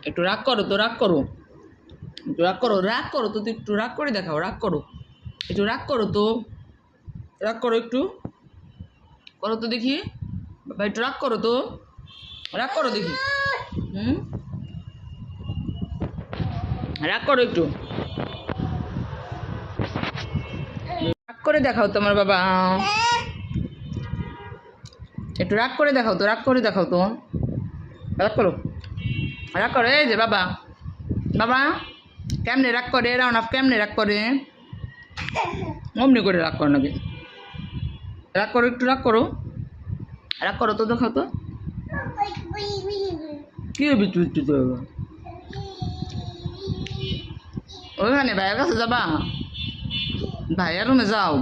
একটু রাগ করো তো, রাগ করো, একটু রাগ করো, রাগ করো তো, একটু রাগ করে দেখাও, রাগ করো, একটু রাগ করো তো, রাগ করো একটু, করো তো দেখি বাবা, একটু রাগ করো তো, রাগ করো দেখি। রাগ করো একটু, রাগ করে দেখাও তোমার বাবা, একটু রাগ করে দেখাও তো, রাগ করে দেখাও তো, রাগ করো, রাগ করো। এই যে বাবা, বাবা কেমনে রাগ করে, রাউনাফ কেমনে রাগ করে, অমনি করে রাগ করো নাকি, রাগ করো, একটু রাগ করো, রাগ করো তো দেখাও তো, কি বিচ্ছু বিচ্ছু তো ওইখানে ভাইয়ের কাছে যাবা, ভাইয়ার রুমে যাও।